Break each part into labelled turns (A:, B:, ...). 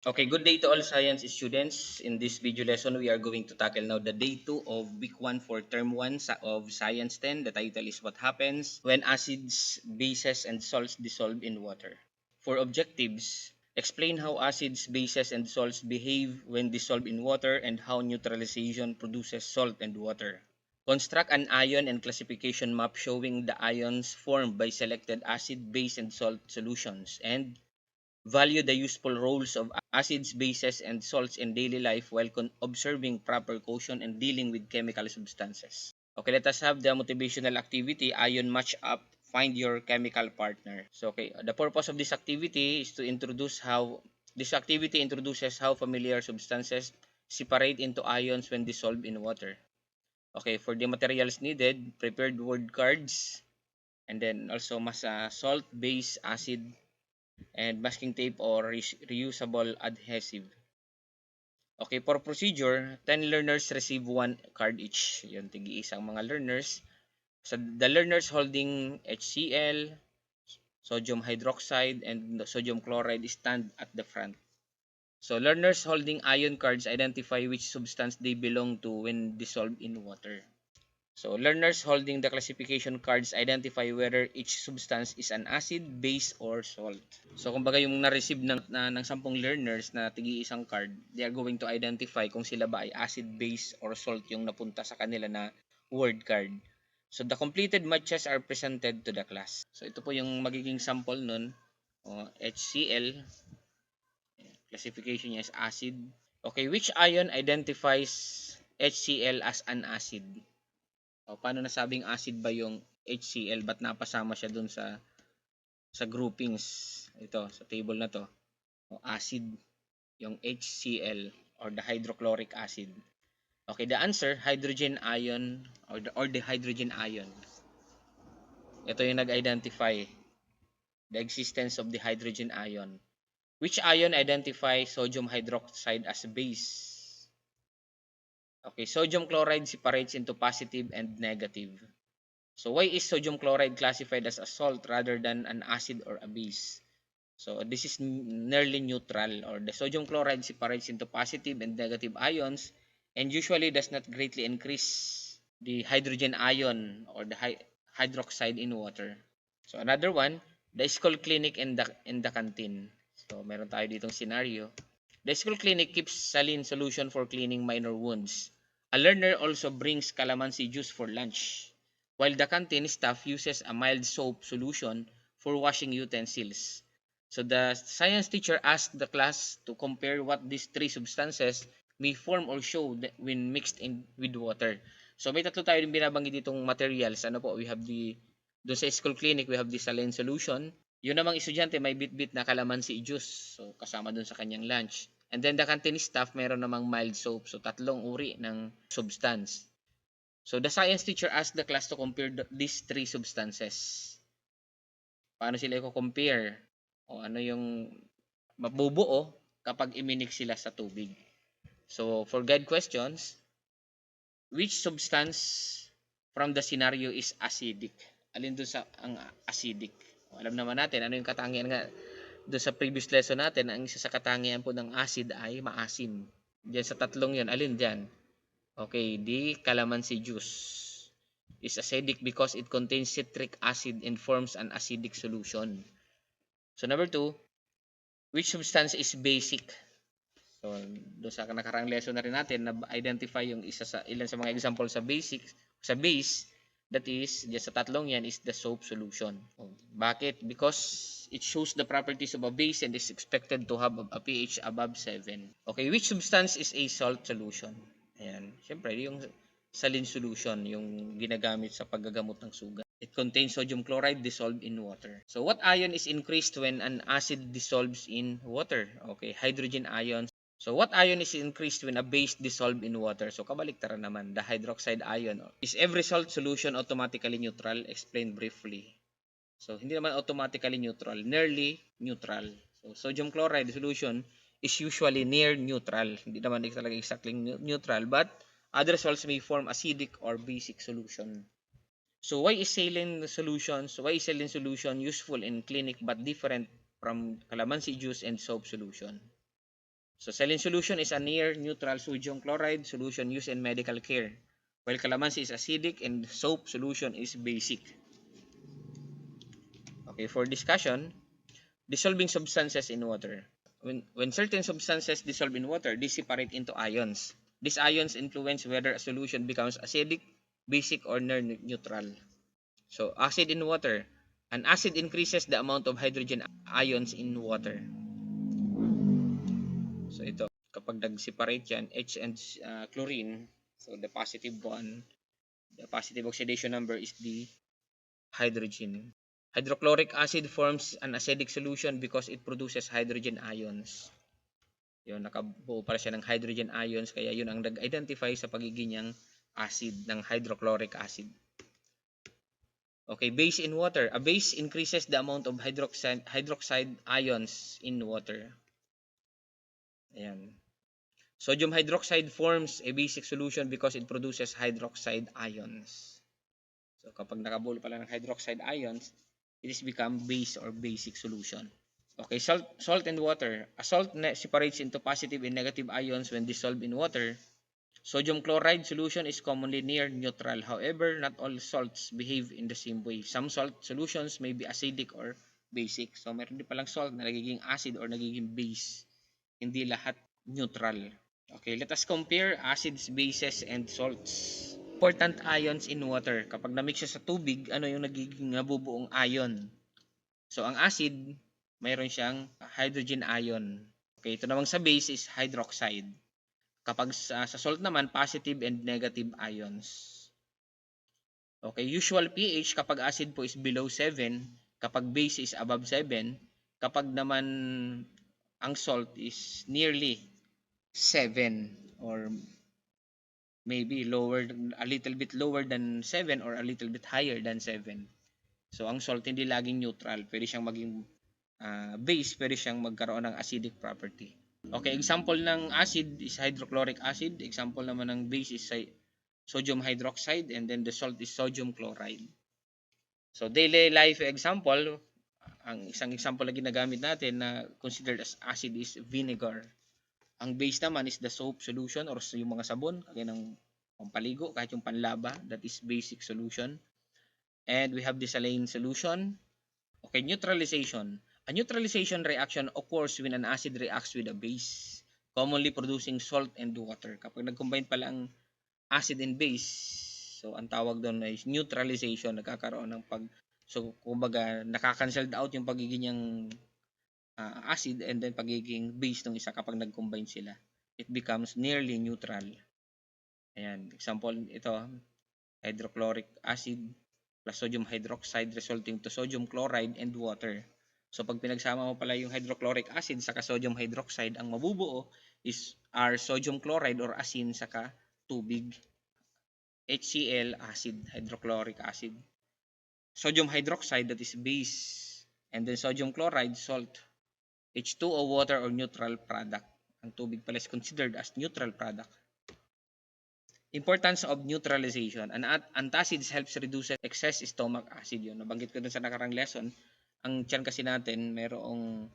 A: Okay, good day to all science students. In this video lesson, we are going to tackle now the day 2 of week 1 for term 1 of Science 10. The title is What Happens When Acids, Bases, and Salts Dissolve in Water. For objectives, explain how acids, bases, and salts behave when dissolved in water and how neutralization produces salt and water. Construct an ion and classification map showing the ions formed by selected acid, base, and salt solutions, and value the useful roles of acids, bases, and salts in daily life while observing proper caution and dealing with chemical substances. Okay, let us have the motivational activity, ion match up, find your chemical partner. So, okay, the purpose of this activity is to introduce how this activity introduces how familiar substances separate into ions when dissolved in water. Okay, for the materials needed, prepared word cards, and then also salt, base, acid, and masking tape or reusable adhesive. Okay, for procedure, 10 learners receive 1 card each. Yun, tigi-isang mga learners. So, the learners holding HCl, sodium hydroxide, and sodium chloride stand at the front. So, learners holding ion cards identify which substance they belong to when dissolved in water. So, learners holding the classification cards identify whether each substance is an acid, base, or salt. So, kumbaga yung na-receive ng 10 learners na tigi-isang card, they are going to identify kung sila ba ay acid, base, or salt yung napunta sa kanila na word card. So, the completed matches are presented to the class. So, ito po yung magiging sample nun. HCl, classification niya is acid. Okay, which ion identifies HCl as an acid? Paano nasabing acid ba yung HCl? Ba't napasama siya dun sa groupings? Ito, sa table na to. Acid, yung HCl or the hydrochloric acid. Okay, the answer, hydrogen ion or the hydrogen ion. Ito yung nag-identify the existence of the hydrogen ion. Which ion identifies sodium hydroxide as base? Okay, sodium chloride separates into positive and negative. So why is sodium chloride classified as a salt rather than an acid or a base? So this is nearly neutral, or the sodium chloride separates into positive and negative ions and usually does not greatly increase the hydrogen ion or the hydroxide in water. So another one, the school clinic in the canteen. So meron tayo ditong scenario. The school clinic keeps saline solution for cleaning minor wounds. A learner also brings calamansi juice for lunch, while the canteen staff uses a mild soap solution for washing utensils. So the science teacher asked the class to compare what these three substances may form or show when mixed in with water. So may tatlo tayo din binabanggit ditong materials. Ano po, we have doon sa school clinic, we have the saline solution. Yun namang estudyante may bit-bit na calamansi juice. So kasama doon sa kanyang lunch. And then the canteen staff meron namang mild soap. So tatlong uri ng substance. So the science teacher asked the class to compare these three substances. Paano sila i-compare? O ano yung mabubuo kapag iminik sila sa tubig. So for guide questions, which substance from the scenario is acidic? Alin doon sa ang acidic? Alam naman natin ano yung katangian nga doon sa previous lesson natin, ang isa sa katangian po ng acid ay maasim. Diyan sa tatlong yon, alin diyan? Okay, the calamansi juice is acidic because it contains citric acid and forms an acidic solution. So number 2, which substance is basic? So doon sa nakaraang lesson na rin natin na identify yung ilan sa mga example sa base, that is just sa tatlong yan is the soap solution. Bakit? Because it shows the properties of a base and is expected to have a pH above 7. Okay, which substance is a salt solution? Ayan, syempre yung saline solution yung ginagamit sa paggagamot ng sugat. It contains sodium chloride dissolved in water. So what ion is increased when an acid dissolves in water? Okay, hydrogen ion. So what ion is increased when a base dissolved in water? So kabaliktaran naman, the hydroxide ion. Is every salt solution automatically neutral? Explain briefly. So hindi naman automatically neutral, nearly neutral. So sodium chloride solution is usually near neutral. Hindi naman talaga exactly neutral, but other salts may form acidic or basic solution. So why is saline solution useful in clinic but different from calamansi juice and soap solution? So saline solution is a near neutral sodium chloride solution used in medical care, while calamansi is acidic and soap solution is basic. Okay, for discussion, dissolving substances in water. When certain substances dissolve in water, they separate into ions. These ions influence whether a solution becomes acidic, basic, or neutral. So, acid in water. An acid increases the amount of hydrogen ions in water. So, ito, kapag nag-separate yan, H and chlorine, so the positive one, the positive oxidation number is the hydrogen. Hydrochloric acid forms an acidic solution because it produces hydrogen ions. Yun, nakabuo pala siya ng hydrogen ions, kaya yun ang nag-identify sa pagiging niyang acid ng hydrochloric acid. Okay, base in water. A base increases the amount of hydroxide ions in water. Ayan. Sodium hydroxide forms a basic solution because it produces hydroxide ions. So, kapag nakabuo pala ng hydroxide ions, it is become base or basic solution. Okay, salt and water. A salt separates into positive and negative ions when dissolved in water. Sodium chloride solution is commonly near neutral. However, not all salts behave in the same way. Some salt solutions may be acidic or basic. So, meron din palang salt na nagiging acid or nagiging base. Hindi lahat neutral. Okay, let us compare acids, bases, and salts. Important ions in water. Kapag na-mix siya sa tubig, ano yung nagiging nabubuong ion? So, ang acid, mayroon siyang hydrogen ion. Okay, ito namang sa base is hydroxide. Kapag sa salt naman, positive and negative ions. Okay, usual pH kapag acid po is below 7, kapag base is above 7, kapag naman ang salt is nearly 7 or maybe lower, a little bit lower than 7 or a little bit higher than 7. So, ang salt hindi laging neutral. Pwede siyang maging base, pwede siyang magkaroon ng acidic property. Okay, example ng acid is hydrochloric acid. Example naman ng base is sodium hydroxide, and then the salt is sodium chloride. So, daily life example, ang isang example na ginagamit natin na considered as acid is vinegar. Ang base naman is the soap solution or yung mga sabon, kagaya ng pampaligo, kahit yung panlaba, that is basic solution. And we have the saline solution. Okay, neutralization. A neutralization reaction occurs when an acid reacts with a base, commonly producing salt and water. Kapag nag-combine pala ang acid and base, so ang tawag doon ay neutralization, nagkakaroon ng so kumbaga nakaka-cancel out yung pagiging niyang acid and then pagiging base ng isa kapag nag-combine sila. It becomes nearly neutral. Ayan, example ito, hydrochloric acid plus sodium hydroxide resulting to sodium chloride and water. So pag pinagsama mo pala yung hydrochloric acid saka sodium hydroxide, ang mabubuo are sodium chloride or asin saka tubig. HCl acid, hydrochloric acid. Sodium hydroxide, that is base. And then sodium chloride, salt. H2O, water or neutral product. Ang tubig pala is considered as neutral product. Importance of neutralization. Antacids helps reduce excess stomach acid. Yun, nabanggit ko dun sa nakarang lesson. Ang tiyan kasi natin, mayroong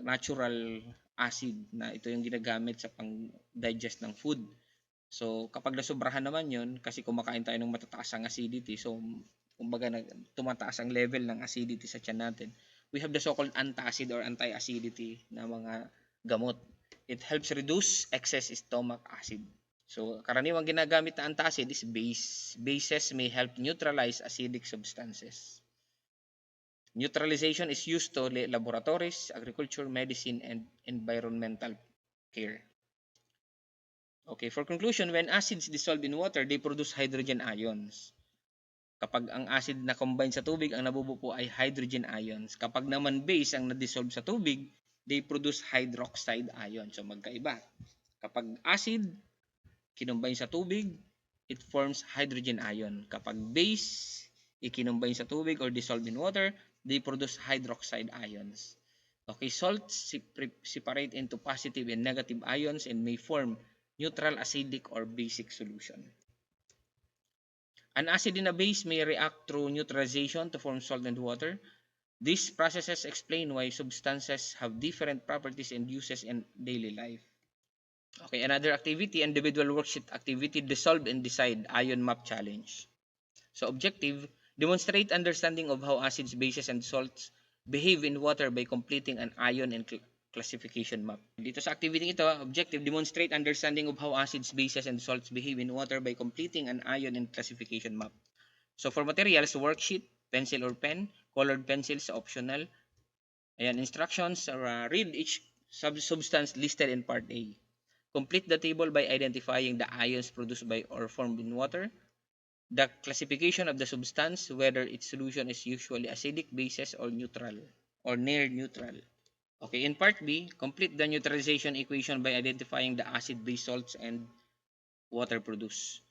A: natural acid na ito yung ginagamit sa pang-digest ng food. So, kapag nasobrahan naman yun, kasi kumakain tayo ng matataas ang acidity, so, kumbaga tumataas ang level ng acidity sa tiyan natin. We have the so-called antacid or anti-acidity na mga gamot. It helps reduce excess stomach acid. So, karaniwang ginagamit na antacid is base. Bases may help neutralize acidic substances. Neutralization is used to laboratories, agriculture, medicine, and environmental care. Okay, for conclusion, when acids dissolve in water, they produce hydrogen ions. Kapag ang acid na combine sa tubig, ang nabubuo po ay hydrogen ions. Kapag naman base ang na-dissolve sa tubig, they produce hydroxide ions. So, magkaiba. Kapag acid, kinumbine sa tubig, it forms hydrogen ion. Kapag base, ikinumbine sa tubig or dissolved in water, they produce hydroxide ions. Okay, salts separate into positive and negative ions and may form neutral, acidic, or basic solution. An acid and a base may react through neutralization to form salt and water. These processes explain why substances have different properties and uses in daily life. Okay, another activity, individual worksheet activity, dissolve and decide ion map challenge. So objective, demonstrate understanding of how acids, bases, and salts behave in water by completing an ion and classification map. Dito sa activity ito, objective, demonstrate understanding of how acids, bases, and salts behave in water by completing an ion and classification map. So for materials, worksheet, pencil or pen, colored pencils optional. Ayan, instructions, read each substance listed in part A. Complete the table by identifying the ions produced by or formed in water. The classification of the substance, whether its solution is usually acidic, bases, or neutral, or near neutral. Okay, in part B, complete the neutralization equation by identifying the acid, base, salts, and water produced.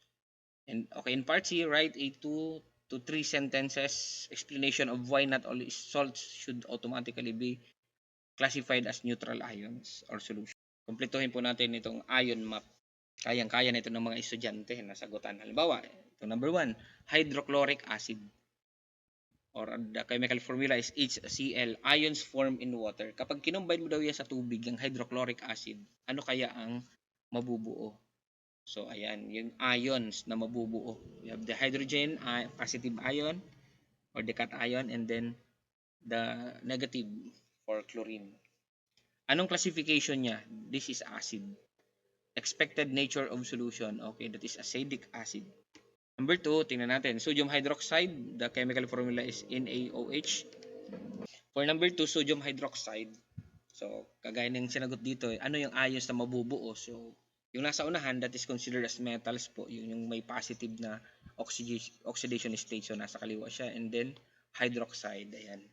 A: And okay, in part C, write a 2 to 3 sentences explanation of why not all salts should automatically be classified as neutral ions or solution. Kumpletuhin po natin itong ion map. Kayang-kaya na ito ng mga estudyante na sagutan. Halimbawa, ito number 1, hydrochloric acid. Or the chemical formula is HCl. Ions form in water. Kapag kinumbine mo daw yan sa tubig, yung hydrochloric acid, ano kaya ang mabubuo? So, ayan, yung ions na mabubuo. You have the hydrogen, positive ion, or the cation, and then the negative for chlorine. Anong classification niya? This is acid. Expected nature of solution. Okay, that is acidic acid. Number 2, tingnan natin. Sodium hydroxide, the chemical formula is NaOH. For number 2, sodium hydroxide. So, kagaya ng sinagot dito, ano yung ions na mabubuo? So, yung nasa unahan, that is considered as metals po. Yung may positive na oxidation state. So, nasa kaliwa siya. And then, hydroxide. Ayan.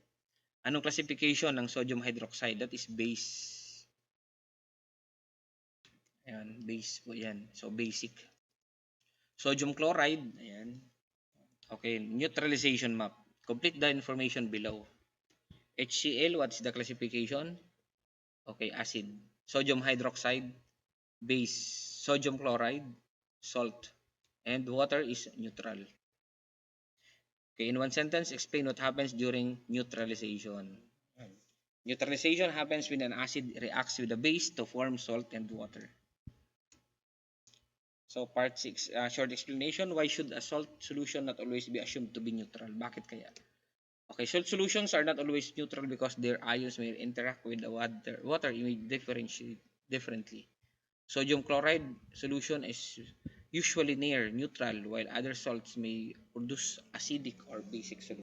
A: Anong classification ng sodium hydroxide? That is base. Ayan, base po yan. So, basic. Sodium chloride. Ayan. Okay, neutralization map. Complete the information below. HCl, what's the classification? Okay, acid. Sodium hydroxide, base. Sodium chloride, salt. And water is neutral. Okay, in one sentence, explain what happens during neutralization. Neutralization happens when an acid reacts with a base to form salt and water. So part 6, short explanation. Why should a salt solution not always be assumed to be neutral? Bakit kaya? Okay, salt solutions are not always neutral because their ions may interact with the water may differentiate differently. Sodium chloride solution is usually near neutral while other salts may produce acidic or basic solution.